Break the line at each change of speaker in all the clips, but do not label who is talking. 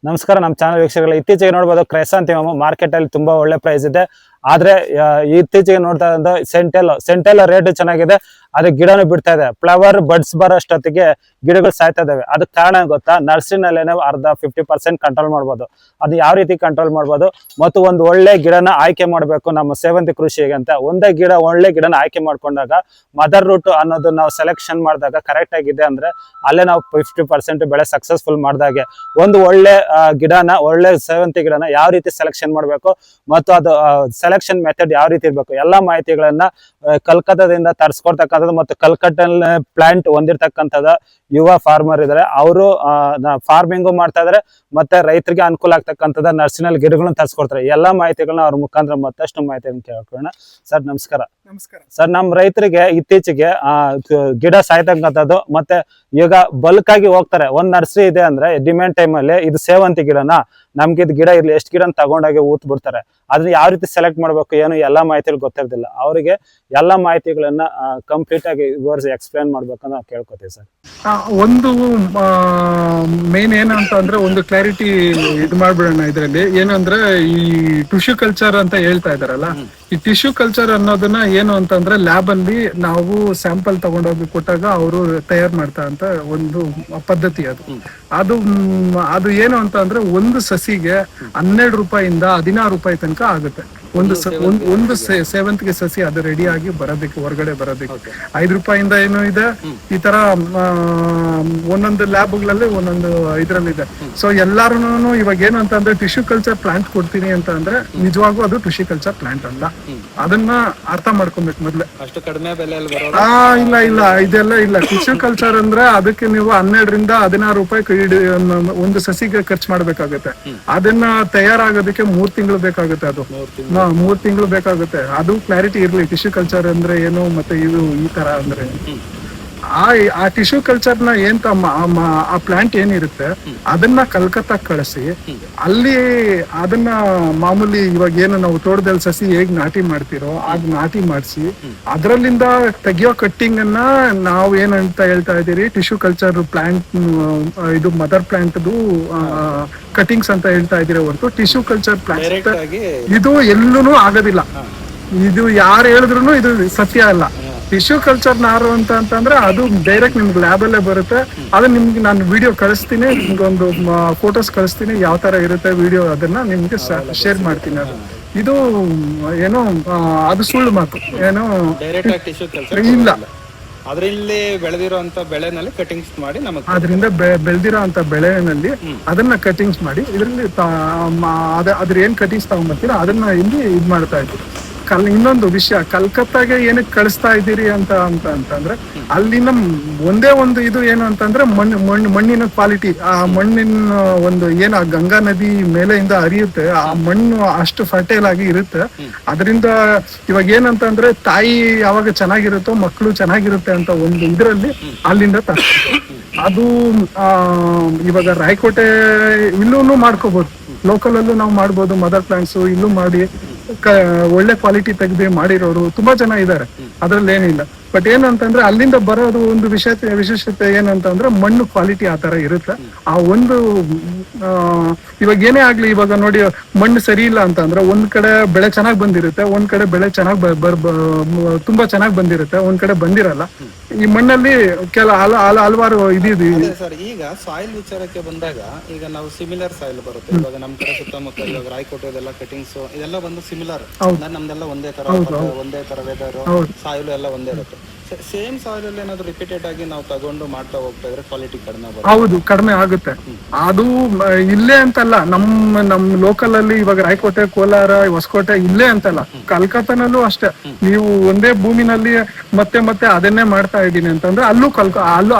ನಮಸ್ಕಾರ. ನಮ್ಮ ಚಾನಲ್ ವೀಕ್ಷಕರು, ಇತ್ತೀಚೆಗೆ ನೋಡಬಹುದು ಕ್ರೈಸಾಂಥೆಮಮ್ ಮಾರ್ಕೆಟ್ ಅಲ್ಲಿ ತುಂಬಾ ಒಳ್ಳೆ ಪ್ರೈಸ್ ಇದೆ. ಆದ್ರೆ ಇತ್ತೀಚೆಗೆ ನೋಡ್ತಾ ಇದ್ದ ಸೆಂಟೆಲ್ಲ ರೇಟ್ ಚೆನ್ನಾಗಿದೆ, ಅದ್ರ ಗಿಡನು ಬಿಡ್ತಾ ಇದೆ. ಫ್ಲವರ್ ಬಡ್ಸ್ ಬರೋಷ್ಟೊತ್ತಿಗೆ ಗಿಡಗಳು ಸಾಯ್ತಾ ಇದಾವೆ. ಅದಕ್ಕೆ ಕಾರಣ ಗೊತ್ತಾ? ನರ್ಸರಿನಲ್ಲೇನೆ ಅರ್ಧ 50% ಕಂಟ್ರೋಲ್ ಮಾಡ್ಬೋದು. ಅದು ಯಾವ ರೀತಿ ಕಂಟ್ರೋಲ್ ಮಾಡ್ಬೋದು ಮತ್ತು ಒಂದು ಒಳ್ಳೆ ಗಿಡನ ಆಯ್ಕೆ ಮಾಡಬೇಕು ನಮ್ಮ ಸೇವಂತಿ ಕೃಷಿಗೆ ಅಂತ. ಒಳ್ಳೆ ಗಿಡನ ಆಯ್ಕೆ ಮಾಡ್ಕೊಂಡಾಗ ಮದರ್ ರೂಟ್ ಅನ್ನೋದು ನಾವು ಸೆಲೆಕ್ಷನ್ ಮಾಡಿದಾಗ ಕರೆಕ್ಟ್ ಆಗಿದೆ ಅಂದ್ರೆ ಅಲ್ಲೇ ನಾವು 50% ಬೆಳೆ ಸಕ್ಸಸ್ಫುಲ್ ಮಾಡಿದಾಗೆ. ಒಂದು ಒಳ್ಳೆ ಒಳ್ಳೆ ಸೇವಂತಿ ಗಿಡನ ಯಾವ ರೀತಿ ಸೆಲೆಕ್ಷನ್ ಮಾಡಬೇಕು ಮತ್ತು ಅದು ಸೆಲೆಕ್ಷನ್ ಮೆಥಡ್ ಯಾವ ರೀತಿ ಇರಬೇಕು, ಎಲ್ಲಾ ಮಾಹಿತಿಗಳನ್ನ ಕಲ್ಕತ್ತಾದಿಂದ ತರಿಸ್ಕೊಡ್ತಕ್ಕಂಥದ್ದು ಮತ್ತು ಕಲ್ಕಟ್ಟಲ್ಲಿ ಪ್ಲಾಂಟ್ ಹೊಂದಿರತಕ್ಕಂಥದ್ದು ಯುವ ಫಾರ್ಮರ್ ಇದಾರೆ. ಅವರು ಫಾರ್ಮಿಂಗು ಮಾಡ್ತಾ ಇದಾರೆ ಮತ್ತೆ ರೈತರಿಗೆ ಅನುಕೂಲ ಆಗ್ತಕ್ಕಂಥದ್ದು ನರ್ಸರಿನಲ್ಲಿ ಗಿಡಗಳನ್ನ ತರಿಸ್ಕೊಡ್ತಾರೆ. ಎಲ್ಲಾ ಮಾಹಿತಿಗಳನ್ನ ಅವ್ರ ಮುಖಾಂತರ ಮತ್ತಷ್ಟು ಮಾಹಿತಿಯನ್ನು ಕೇಳ್ಕೊಳ್ಳೋಣ. ಸರ್ ನಮಸ್ಕಾರ.
ನಮಸ್ಕಾರ
ಸರ್, ನಮ್ಮ ರೈತರಿಗೆ ಇತ್ತೀಚೆಗೆ ಗಿಡ ಸಾಯ್ತಕ್ಕಂಥದ್ದು ಮತ್ತೆ ಈಗ ಬಲ್ಕ್ ಆಗಿ ಹೋಗ್ತಾರೆ. ಒಂದ್ ನರ್ಸರಿ ಇದೆ ಅಂದ್ರೆ ಡಿಮ್ಯಾಂಡ್ ಟೈಮ್ ಅಲ್ಲಿ ಇದು ಸೇವಂತಿ ಗಿಡನ ನಮ್ಗೆ ಇದು ಗಿಡ ಇರ್ಲಿ ಎಷ್ಟು ಗಿಡ ತಗೊಂಡಾಗೆ ಊತ್ ಬಿಡ್ತಾರೆ. ಅದನ್ನ ಯಾವ ರೀತಿ ಸೆಲೆಕ್ಟ್ ಮಾಡ್ಬೇಕು ಏನು ಎಲ್ಲಾ ಮಾಹಿತಿಗಳು ಗೊತ್ತಿರೋದಿಲ್ಲ. ಅವರಿಗೆ ಎಲ್ಲಾ ಮಾಹಿತಿಗಳನ್ನ ಕಂಪ್ಲೀಟ್ ಆಗಿ ವಿವರಿಸಿ ಎಕ್ಸ್ಪ್ಲೇನ್ ಮಾಡ್ಬೇಕಂತ ಕೇಳ್ಕೊತೀವಿ ಸರ್.
ಒಂದು ಮೇನ್ ಏನಂತ ಅಂದ್ರೆ ಒಂದು ಕ್ಲಾರಿಟಿ ಇದು ಮಾಡ್ಬಿಡೋಣ. ಇದ್ರಲ್ಲಿ ಏನಂದ್ರೆ ಈ ಟಿಶ್ಯೂ ಕಲ್ಚರ್ ಅಂತ ಹೇಳ್ತಾ ಇದಾರಲ್ಲ, ಈ ಟಿಶ್ಯೂ ಕಲ್ಚರ್ ಅನ್ನೋದನ್ನ ಏನು ಅಂತಂದ್ರೆ ಲ್ಯಾಬ್ ಅಲ್ಲಿ ನಾವು ಸ್ಯಾಂಪಲ್ ತಗೊಂಡೋಗಿ ಕೊಟ್ಟಾಗ ಅವರು ತಯಾರು ಮಾಡ್ತಾ ಅಂತ ಒಂದು ಪದ್ಧತಿ ಅದು ಏನು ಅಂತ ಅಂದ್ರೆ ಒಂದು ಸಸಿಗೆ 12 ರೂಪಾಯಿಂದ 16 ರೂಪಾಯಿ ತನಕ ಆಗುತ್ತೆ. ಒಂದು ಸೇವಂತಿಗೆ ಸಸಿ ಅದು ರೆಡಿ ಆಗಿ ಬರೋದಕ್ಕೆ, ಹೊರಗಡೆ ಬರೋದಕ್ಕೆ 5 ರೂಪಾಯಿಂದ ಏನು ಇದೆ. ಈ ತರ ಒಂದೊಂದು ಲ್ಯಾಬ್ಗಳಲ್ಲಿ ಒಂದೊಂದು ಇದ್ರಲ್ಲಿ ಇದೆ. ಸೊ ಎಲ್ಲಾರು ಇವಾಗ ಏನು ಅಂತ ಅಂದ್ರೆ ಟಿಶ್ಯೂ ಕಲ್ಚರ್ ಪ್ಲಾಂಟ್ ಕೊಡ್ತೀನಿ ಅಂತ ಅಂದ್ರೆ ನಿಜವಾಗೂ ಅದು ಟಿಶ್ಯೂ ಕಲ್ಚರ್ ಪ್ಲಾಂಟ್ ಅಲ್ಲ. ಅದನ್ನ ಅರ್ಥ ಮಾಡ್ಕೊಬೇಕು ಮೊದ್ಲು.
ಅಷ್ಟು ಕಡಿಮೆ ಬೆಲೆಯಲ್ಲಿ
ಇಲ್ಲ ಇದೆಲ್ಲ ಇಲ್ಲ. ಟಿಶ್ಯೂ ಕಲ್ಚರ್ ಅಂದ್ರೆ ಅದಕ್ಕೆ ನೀವು 12ರಿಂದ 16 ರೂಪಾಯಿ ಒಂದು ಸಸಿಗೆ ಖರ್ಚು ಮಾಡ್ಬೇಕಾಗುತ್ತೆ. ಅದನ್ನ ತಯಾರಾಗೋದಕ್ಕೆ 3 ತಿಂಗಳು ಬೇಕಾಗುತ್ತೆ. ಅದು 3 ತಿಂಗಳು ಬೇಕಾಗುತ್ತೆ. ಅದು ಕ್ಲಾರಿಟಿ ಇರ್ಲಿ, ಟಿಶ್ಯೂ ಕಲ್ಚರ್ ಅಂದ್ರೆ ಏನು ಮತ್ತೆ ಇದು ಈ ತರ ಅಂದ್ರೆ ಆ ಟಿಶ್ಯೂ ಕಲ್ಚರ್ ನ ಆ ಪ್ಲಾಂಟ್ ಏನಿರುತ್ತೆ ಅದನ್ನ ಕಲ್ಕತ್ತಾ ಕಳಿಸಿ ಅಲ್ಲಿ ಅದನ್ನ ಮಾಮೂಲಿ ಇವಾಗ ಏನು ನಾವು ತೋಟದಲ್ಲಿ ಸಸಿ ಹೇಗ್ ನಾಟಿ ಮಾಡ್ತಿರೋ ಆಗ ನಾಟಿ ಮಾಡಿಸಿ ಅದ್ರಲ್ಲಿಂದ ತೆಗಿಯೋ ಕಟ್ಟಿಂಗ್ ಅನ್ನ ನಾವು ಏನಂತ ಹೇಳ್ತಾ ಇದೀರಿ, ಟಿಶ್ಯೂ ಕಲ್ಚರ್ ಪ್ಲಾಂಟ್ ಇದು ಮದರ್ ಪ್ಲಾಂಟ್ ಕಟಿಂಗ್ಸ್ ಅಂತ ಹೇಳ್ತಾ ಇದೀರ ಹೊರತು ಟಿಶ್ಯೂ ಕಲ್ಚರ್ ಪ್ಲಾಂಟ್ ಇದು ಎಲ್ಲೂ ಆಗೋದಿಲ್ಲ. ಇದು ಯಾರು ಹೇಳಿದ್ರು ಇದು ಸತ್ಯ ಅಲ್ಲ. ಟಿಶ್ಯೂ ಕಲ್ಚರ್ ನಾರು ಅಂತಂದ್ರೆ ಅದು ಡೈರೆಕ್ಟ್ ನಿಮ್ಗೆ ಲ್ಯಾಬ್ ಅಲ್ಲೇ ಬರುತ್ತೆ. ಅದು ನಿಮ್ಗೆ ನಾನು ವಿಡಿಯೋ ಕಳಿಸ್ತೀನಿ, ನಿಮ್ಗೆ ಒಂದು ಫೋಟೋಸ್ ಕಳಿಸ್ತೀನಿ ಯಾವ ತರ ಇರುತ್ತೆ ವಿಡಿಯೋ, ಅದನ್ನ ನಿಮ್ಗೆ ಶೇರ್ ಮಾಡ್ತೀನಿ. ಅದು ಇದು ಏನೋ ಅದು ಸುಳ್ಳು ಮಾತು, ಏನೋ ಇಲ್ಲ.
ಅದರಲ್ಲಿ ಬೆಳೆದಿರುವಂತ ಬೆಳೆನಲ್ಲಿ ಕಟಿಂಗ್ಸ್ ಮಾಡಿ ನಮಗೆ
ಅದರಿಂದ ಬೆಳೆದಿರೋ ಅಂತ ಬೆಳೆನಲ್ಲಿ ಅದನ್ನ ಕಟಿಂಗ್ಸ್ ಮಾಡಿ ಇದ್ರಲ್ಲಿ ಅದ್ರ ಏನ್ ಕಟಿಂಗ್ಸ್ ತಗೊಂಡ್ಬರ್ತೀರೋ ಅದನ್ನ ಇಲ್ಲಿ ಇದ್ ಮಾಡ್ತಾ ಇದ್ವಿ. ಇನ್ನೊಂದು ವಿಷಯ, ಕಲ್ಕತ್ತಾಗೆ ಏನಕ್ಕೆ ಕಳಿಸ್ತಾ ಇದ್ದೀರಿ ಅಂತಂದ್ರೆ ಅಲ್ಲಿನ ಒಂದೇ ಒಂದು ಇದು ಏನು ಅಂತಂದ್ರೆ ಮಣ್ಣಿನ ಕ್ವಾಲಿಟಿ, ಆ ಮಣ್ಣಿನ ಒಂದು ಏನು ಗಂಗಾ ನದಿ ಮೇಲೆಯಿಂದ ಹರಿಯುತ್ತೆ, ಆ ಮಣ್ಣು ಅಷ್ಟು ಫರ್ಟೈಲ್ ಆಗಿ ಇರುತ್ತೆ. ಅದರಿಂದ ಇವಾಗ ಏನಂತಂದ್ರೆ ತಾಯಿ ಯಾವಾಗ ಚೆನ್ನಾಗಿರುತ್ತೋ ಮಕ್ಕಳು ಚೆನ್ನಾಗಿರುತ್ತೆ ಅಂತ ಒಂದು ಇದರಲ್ಲಿ ಅಲ್ಲಿಂದ ಅದು ಇವಾಗ ರಾಯಕೋಟೆ ಇಲ್ಲೂ ಮಾಡ್ಕೋಬಹುದು, ಲೋಕಲ್ ಅಲ್ಲೂ ನಾವು ಮಾಡ್ಬೋದು. ಮದರ್ ಪ್ಲಾಂಟ್ಸ್ ಇಲ್ಲೂ ಮಾಡಿ ಒಳ್ಳೆ ಕ್ವಾಲಿಟಿ ತೆಗೆದು ಮಾಡಿರೋರು ತುಂಬಾ ಜನ ಇದ್ದಾರೆ, ಅದ್ರಲ್ಲಿ ಏನಿಲ್ಲ. ಬಟ್ ಏನಂತಂದ್ರೆ ಅಲ್ಲಿಂದ ಬರೋದು ಒಂದು ವಿಶೇಷತೆ ಏನಂತಂದ್ರೆ ಮಣ್ಣು ಕ್ವಾಲಿಟಿ ಆ ತರ ಇರುತ್ತೆ. ಆ ಒಂದು ಇವಾಗ ಏನೇ ಆಗ್ಲಿ, ಇವಾಗ ನೋಡಿ ಮಣ್ಣು ಸರಿ ಇಲ್ಲ ಅಂತಂದ್ರೆ ಒಂದ್ ಕಡೆ ಬೆಳೆ ಚೆನ್ನಾಗ್ ಬಂದಿರುತ್ತೆ, ಒಂದ್ ಕಡೆ ಬೆಳೆ ಚೆನ್ನಾಗ್ ತುಂಬಾ ಚೆನ್ನಾಗ್ ಬಂದಿರುತ್ತೆ, ಒಂದ್ ಕಡೆ ಬಂದಿರಲ್ಲ. ಈ ಮಣ್ಣಲ್ಲಿ ಹಲವಾರು ಇದಿದೆ.
ಸರ್, ಈಗ ಸಾಯಿಲ್ ವಿಚಾರಕ್ಕೆ ಬಂದಾಗ ಈಗ ನಾವು ಸಿಮಿಲರ್ ಸಾಯಿಲ್ ಬರುತ್ತೆ. ಇವಾಗ ನಮ್ ಕಡೆ ಸುತ್ತಮುತ್ತ ಇವಾಗ ರಾಯಕೋಟೆ ಇದೆಲ್ಲ ಕಟಿಂಗ್ಸ್ ಇದೆಲ್ಲ ಬಂದು ಸಿಮಿಲರ್, ನಮ್ದೆಲ್ಲ ಒಂದೇ ತರ ವೆದರ್, ಸಾಯಿಲ್ ಎಲ್ಲ ಒಂದೇ ಇರುತ್ತೆ. ಸೇಮ್ ಸಾಯಿಲ್ ಅಲ್ಲಿ ಏನಾದ್ರು ರಿಪೀಟೆಡ್ ಆಗಿ ನಾವು ತಗೊಂಡು ಮಾಡ್ತಾ ಹೋಗ್ತಾ ಇದ್ರೆ ಕ್ವಾಲಿಟಿ ಕಡಿಮೆ ಬರುತ್ತೆ.
ಹೌದು, ಕಡಿಮೆ ಆಗುತ್ತೆ. ಅದು ಇಲ್ಲೇ ಅಂತಲ್ಲ, ನಮ್ ಲೋಕಲ್ ಅಲ್ಲಿ ಇವಾಗ ರಾಯಕೋಟೆ, ಕೋಲಾರ, ಹೊಸಕೋಟೆ ಇಲ್ಲೇ ಅಂತಲ್ಲ, ಕಲ್ಕತ್ತಾನಲ್ಲೂ ಅಷ್ಟೇ. ನೀವು ಒಂದೇ ಭೂಮಿನಲ್ಲಿ ಮತ್ತೆ ಮತ್ತೆ ಅದನ್ನೇ ಮಾಡ್ತಾ ಇದ್ದೀನಿ ಅಂತಂದ್ರೆ ಅಲ್ಲೂ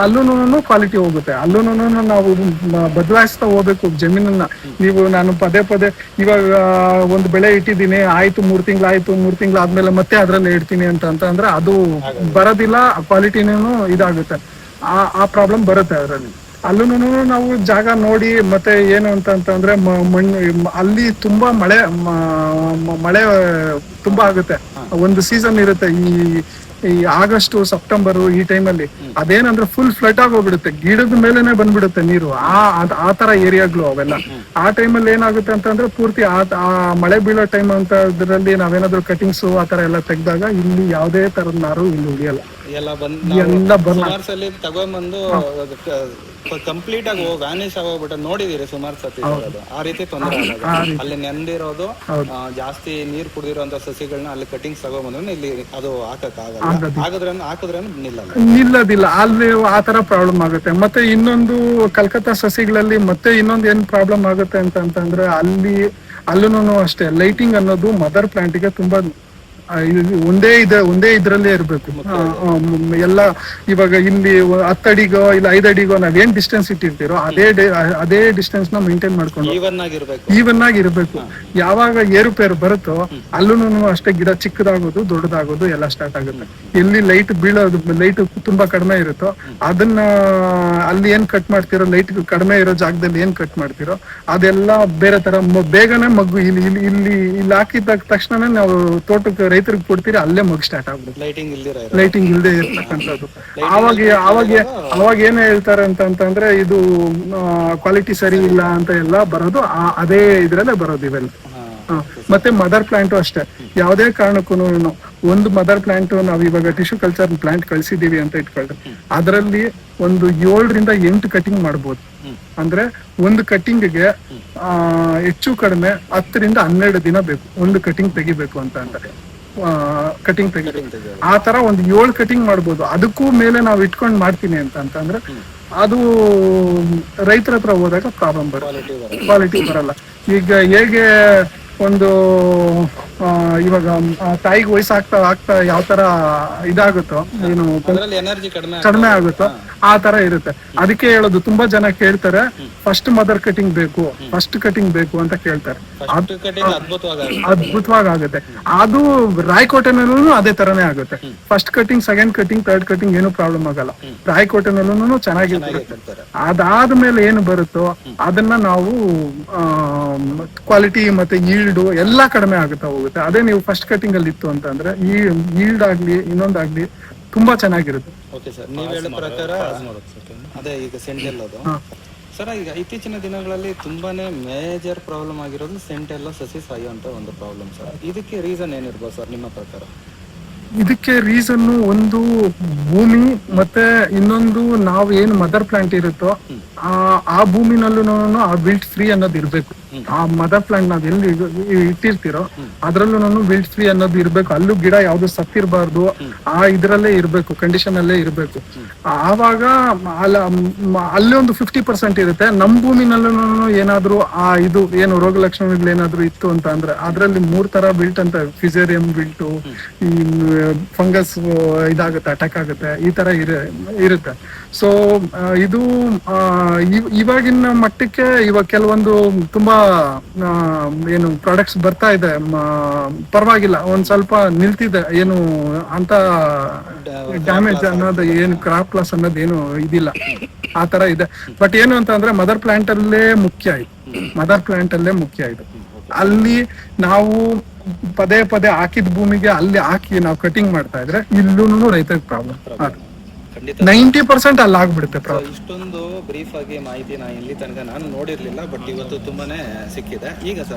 ಕ್ವಾಲಿಟಿ ಹೋಗುತ್ತೆ. ಅಲ್ಲೂನು ನಾವು ಬದಲಾಯಿಸ್ತಾ ಹೋಗ್ಬೇಕು ಜಮೀನನ್ನ. ನಾನು ಪದೇ ಇವಾಗ ಒಂದು ಬೆಳೆ ಇಟ್ಟಿದ್ದೀನಿ, ಆಯ್ತು 3 ತಿಂಗಳು ಆಯ್ತು, 3 ತಿಂಗಳು ಆದ್ಮೇಲೆ ಮತ್ತೆ ಅದ್ರಲ್ಲೇ ಇಡ್ತೀನಿ ಅಂತಂದ್ರೆ ಅದು ಬರೋದಿಲ್ಲ, ಕ್ವಾಲಿಟಿನೂ ಇದಾಗುತ್ತೆ. ಆ ಪ್ರಾಬ್ಲಮ್ ಬರುತ್ತೆ ಅದರಲ್ಲಿ. ಅಲ್ಲೂ ನಾವು ಜಾಗ ನೋಡಿ ಮತ್ತೆ ಏನು ಅಂತಂದ್ರೆ ಮಣ್ಣು ಅಲ್ಲಿ ತುಂಬಾ ಮಳೆ ತುಂಬಾ ಆಗುತ್ತೆ. ಒಂದು ಸೀಸನ್ ಇರುತ್ತೆ, ಈ ಈ ಆಗಸ್ಟ್ ಸೆಪ್ಟೆಂಬರ್ ಈ ಟೈಮಲ್ಲಿ ಅದೇನಂದ್ರೆ ಫುಲ್ ಫ್ಲಡ್ ಆಗಿ ಹೋಗ್ಬಿಡುತ್ತೆ, ಗಿಡದ ಮೇಲೆನೆ ಬಂದ್ಬಿಡುತ್ತೆ ನೀರು. ಆ ತರ ಏರಿಯಾಗಳು ಅವೆಲ್ಲ. ಆ ಟೈಮಲ್ಲಿ ಏನಾಗುತ್ತೆ ಅಂತಂದ್ರೆ ಪೂರ್ತಿ ಆ ಮಳೆ ಬೀಳೋ ಟೈಮ್ ಅಂತ ಇದ್ರಲ್ಲಿ ನಾವೇನಾದ್ರು ಕಟಿಂಗ್ಸ್ ಆ ತರ ಎಲ್ಲ ತೆಗ್ದಾಗ ಇಲ್ಲಿ ಯಾವುದೇ ತರದ ನಾರು ಇಲ್ಲಿ ಉಳಿಯಲ್ಲ.
ಎಲ್ಲ ಸುಮಾರು ಸಲ ತಗೊಂಡ್ಬಂದು ಕಂಪ್ಲೀಟ್ ಆಗಿ ವ್ಯಾನಿಶ್ ಆಗೋಗ್ಬಿಟ್ಟು ನೋಡಿದೀರಿ ಸುಮಾರು ಸತಿ ಅದು. ಆ ರೀತಿ ತೊಂದರೆ ಅಲ್ಲಿ ನೆಂದಿರೋದು, ಜಾಸ್ತಿ ನೀರ್ ಕುಡಿದಿರೋಂತ ಸಸಿಗಳನ್ನ ಅಲ್ಲಿ ಕಟಿಂಗ್ಸ್ ತಗೊಂಡ್ಬಂದ್ರೆ ಇಲ್ಲಿ ಅದು ಹಾಕಕ್ ಆಗಲ್ಲ, ಹಾಕಿದ್ರೆ
ನಿಲ್ಲದಿಲ್ಲ, ಅಲ್ಲಿ ಆ ತರ ಪ್ರಾಬ್ಲಮ್ ಆಗುತ್ತೆ. ಮತ್ತೆ ಇನ್ನೊಂದು ಕಲ್ಕತ್ತಾ ಸಸಿಗಳಲ್ಲಿ ಮತ್ತೆ ಇನ್ನೊಂದು ಏನ್ ಪ್ರಾಬ್ಲಮ್ ಆಗುತ್ತೆ ಅಂತಂದ್ರೆ ಅಲ್ಲೂ ಅಷ್ಟೇ ಲೈಟಿಂಗ್ ಅನ್ನೋದು ಮದರ್ ಪ್ಲಾಂಟ್ ಗೆ ತುಂಬಾ ಒಂದೇ ಇದ್ರಲ್ಲೇ ಇರ್ಬೇಕು. ಎಲ್ಲ ಇವಾಗ ಇಲ್ಲಿ 10 ಅಡಿಗೋ ಇಲ್ಲ 5 ಅಡಿಗೋ ನಾವೇನ್ ಡಿಸ್ಟೆನ್ಸ್ ಇಟ್ಟಿರ್ತೀರೋ ಅದೇ ಡಿಸ್ಟೆನ್ಸ್ ನ ಮೇಂಟೈನ್ ಮಾಡ್ಕೊಂಡು ಈವನ್ ಆಗಿ ಇರ್ಬೇಕು. ಯಾವಾಗ ಏರುಪೇರು ಬರುತ್ತೋ ಅಲ್ಲೂ ಅಷ್ಟೇ ಗಿಡ ಚಿಕ್ಕದಾಗೋದು ದೊಡ್ಡದಾಗೋದು ಎಲ್ಲ ಸ್ಟಾರ್ಟ್ ಆಗುತ್ತೆ. ಎಲ್ಲಿ ಲೈಟ್ ತುಂಬಾ ಕಡಿಮೆ ಇರುತ್ತೋ ಅದನ್ನ ಅಲ್ಲಿ ಏನ್ ಕಟ್ ಮಾಡ್ತಿರೋ, ಲೈಟ್ ಕಡಿಮೆ ಇರೋ ಜಾಗದಲ್ಲಿ ಏನ್ ಕಟ್ ಮಾಡ್ತಿರೋ ಅದೆಲ್ಲ ಬೇರೆ ತರ ಬೇಗನೆ ಮಗ್ಗು ಇಲ್ಲಿ ಹಾಕಿದ ತಕ್ಷಣ ನಾವು ತೋಟಕ್ಕೆ ರೈತರಿಗೆ ಕೊಡ್ತೀರಿ, ಅಲ್ಲೇ ಮಗ್ ಸ್ಟಾರ್ಟ್ ಆಗ್ಬಿಡುತ್ತೆ. ಲೈಟಿಂಗ್ ಇಲ್ಲದೆ ಇರ್ತಕ್ಕಂಥದ್ದು. ಅವಾಗ ಏನ್ ಹೇಳ್ತಾರೆ ಅಂತಂದ್ರೆ ಇದು ಕ್ವಾಲಿಟಿ ಸರಿ ಇಲ್ಲ ಅಂತ ಎಲ್ಲ ಬರೋದು ಅದೇ ಇದ್ರಲ್ಲೇ ಬರೋದು ಇವೆಲ್ಲ. ಮತ್ತೆ ಮದರ್ ಪ್ಲಾಂಟ್ ಅಷ್ಟೇ, ಯಾವುದೇ ಕಾರಣಕ್ಕೂ ಒಂದು ಮದರ್ ಪ್ಲಾಂಟ್ ನಾವ್ ಇವಾಗ ಟಿಶ್ಯೂ ಕಲ್ಚರ್ ಪ್ಲಾಂಟ್ ಕಳ್ಸಿದೀವಿ ಅಂತ ಇಟ್ಕೊಳ್ರಿ, ಅದರಲ್ಲಿ ಒಂದು 7 ರಿಂದ 8 ಕಟಿಂಗ್ ಮಾಡ್ಬೋದು. ಅಂದ್ರೆ ಒಂದು ಕಟಿಂಗ್ಗೆ ಹೆಚ್ಚು ಕಡಿಮೆ 10 ರಿಂದ 12 ದಿನ ಬೇಕು ಒಂದು ಕಟಿಂಗ್ ತೆಗಿಬೇಕು ಅಂತ ಅಂತಾರೆ. ಕಟಿಂಗ್ ತೆಗಿಬೇಕು ಆ ತರ ಒಂದು 7 ಕಟಿಂಗ್ ಮಾಡ್ಬೋದು. ಅದಕ್ಕೂ ಮೇಲೆ ನಾವು ಇಟ್ಕೊಂಡ್ ಮಾಡ್ತೀನಿ ಅಂತಂದ್ರೆ ಅದು ರೈತರ ಹತ್ರ ಹೋದಾಗ ಪ್ರಾಬ್ಲಮ್ ಬರುತ್ತೆ, ಕ್ವಾಲಿಟಿ ಬರಲ್ಲ. ಈಗ ಹೇಗೆ ಒಂದು ಇವಾಗ ತಾಯಿಗೆ ವಯಸ್ಸಾಗ್ತಾ ಯಾವ ತರ ಇದಾಗುತ್ತೋ, ಏನು ಕಡಿಮೆ ಆಗುತ್ತೋ ಆ ತರ ಇರುತ್ತೆ. ಅದಕ್ಕೆ ಹೇಳೋದು, ತುಂಬಾ ಜನ ಕೇಳ್ತಾರೆ ಫಸ್ಟ್ ಮದರ್ ಕಟಿಂಗ್ ಬೇಕು ಅಂತ ಕೇಳ್ತಾರೆ. ಅದ್ಭುತವಾಗಿ ಆಗುತ್ತೆ. ಅದು ರಾಯಕೋಟೆನಲ್ಲೂ ಅದೇ ತರನೇ ಆಗುತ್ತೆ. First cutting, second cutting, third cutting ಏನು ಪ್ರಾಬ್ಲಮ್ ಆಗಲ್ಲ. ರಾಯಕೋಟೆನಲ್ಲೂ ಚೆನ್ನಾಗಿ ಬರುತ್ತೆ. ಅದಾದ್ಮೇಲೆ ಏನು ಬರುತ್ತೋ ಅದನ್ನ ನಾವು ಕ್ವಾಲಿಟಿ ಮತ್ತೆ ಈಲ್ಡ್ ಎಲ್ಲ ಕಡಿಮೆ ಆಗುತ್ತಾ ಹೋಗುತ್ತೆ. ಅದೇ ನೀವು ಫಸ್ಟ್ ಕಟಿಂಗ್ ಅಲ್ಲಿ ಇತ್ತು ಅಂತಂದ್ರೆ ಈ ಈಲ್ಡ್ ಆಗ್ಲಿ ಇನ್ನೊಂದಾಗ್ಲಿ ತುಂಬಾ ಚೆನ್ನಾಗಿರುತ್ತೆ.
ಓಕೆ ಸರ್, ನೀವು ಹೇಳೋ ಪ್ರಕಾರ ಅದೇ ಈಗ ಸೆಂಟೆಲ್ ಅದು ಸರ್, ಈಗ ಇತ್ತೀಚಿನ ದಿನಗಳಲ್ಲಿ ತುಂಬಾನೇ ಮೇಜರ್ ಪ್ರಾಬ್ಲಮ್ ಆಗಿರೋದು ಸೆಂಟೆಲ್ಲ ಸಸಿ ಸಾಯುವಂತ ಒಂದು ಪ್ರಾಬ್ಲಮ್ ಸರ್. ಇದಕ್ಕೆ ರೀಸನ್ ಏನಿರ್ಬೋದು ಸರ್ ನಿಮ್ಮ ಪ್ರಕಾರ?
ಇದಕ್ಕೆ ರೀಸನ್ ಒಂದು ಭೂಮಿ, ಮತ್ತೆ ಇನ್ನೊಂದು ನಾವು ಏನು ಮದರ್ ಪ್ಲಾಂಟ್ ಇರುತ್ತೋ ಆ ಭೂಮಿನಲ್ಲೂ ಆ ವಿಲ್ಟ್ ಫ್ರೀ ಅನ್ನೋದು ಇರ್ಬೇಕು. ಆ ಮದರ್ ಪ್ಲಾಂಟ್ ನಾವ್ ಎಲ್ಲಿ ಇಟ್ಟಿರ್ತೀರೋ ಅದ್ರಲ್ಲೂ ವಿಲ್ಟ್ ಫ್ರೀ ಅನ್ನೋದು ಇರ್ಬೇಕು. ಅಲ್ಲೂ ಗಿಡ ಯಾವ್ದು ಸತ್ತಿರ್ಬಾರ್ದು, ಆ ಇದ್ರಲ್ಲೇ ಇರ್ಬೇಕು, ಕಂಡೀಷನ್ ಅಲ್ಲೇ ಇರ್ಬೇಕು. ಆವಾಗ ಅಲ್ಲಿ ಒಂದು 50% ಇರುತ್ತೆ. ನಮ್ ಭೂಮಿನಲ್ಲೂ ಏನಾದ್ರು ಆ ಇದು ಏನು ರೋಗ ಲಕ್ಷಣಗಳು ಏನಾದ್ರು ಇತ್ತು ಅಂತ ಅಂದ್ರೆ ಅದ್ರಲ್ಲಿ 3 ತರ ಬಿಲ್ಟ್ ಅಂತ, ಫಿಸೇರಿಯಂ ಬಿಲ್ಟು, ಈ ಫಂಗಸ್ ಇದಾಗುತ್ತೆ, ಅಟ್ಯಾಕ್ ಆಗುತ್ತೆ, ಈ ತರ ಇರುತ್ತೆ. ಸೊ ಇದು ಇವಾಗಿನ ಮಟ್ಟಕ್ಕೆ ಇವಾಗ ಕೆಲವೊಂದು ತುಂಬಾ ಏನು ಪ್ರಾಡಕ್ಟ್ಸ್ ಬರ್ತಾ ಇದೆ, ಪರವಾಗಿಲ್ಲ, ಒಂದ್ ಸ್ವಲ್ಪ ನಿಲ್ತಿದೆ, ಏನು ಅಂತ ಡ್ಯಾಮೇಜ್ ಅನ್ನೋದು ಏನು ಕ್ರಾಪ್ ಲಾಸ್ ಅನ್ನೋದು ಏನು ಇದಿಲ್ಲ, ಆ ತರ ಇದೆ. ಬಟ್ ಏನು ಅಂತ ಅಂದ್ರೆ ಮದರ್ ಪ್ಲಾಂಟ್ ಅಲ್ಲೇ ಮುಖ್ಯ ಇದು. ಅಲ್ಲಿ ನಾವು ಪದೇ ಹಾಕಿದ ಭೂಮಿಗೆ ಅಲ್ಲಿ ಹಾಕಿ ನಾವು ಕಟಿಂಗ್ ಮಾಡ್ತಾ ಇದ್ರೆ ಇಲ್ಲೂ ರೈತರಿಗೆ ಪ್ರಾಬ್ಲಮ್ 90% ಅಲ್ಲಿ ಆಗ್ಬಿಡುತ್ತೆ.
ಇಷ್ಟೊಂದು ಬ್ರೀಫ್ ಆಗಿ ಮಾಹಿತಿ ನಾನು ಇಲ್ಲಿ ತನಕ ನಾನು ನೋಡಿರ್ಲಿಲ್ಲ, ಬಟ್ ಇವತ್ತು ತುಂಬಾನೇ ಸಿಕ್ಕಿದೆ. ಈಗ ಸರ್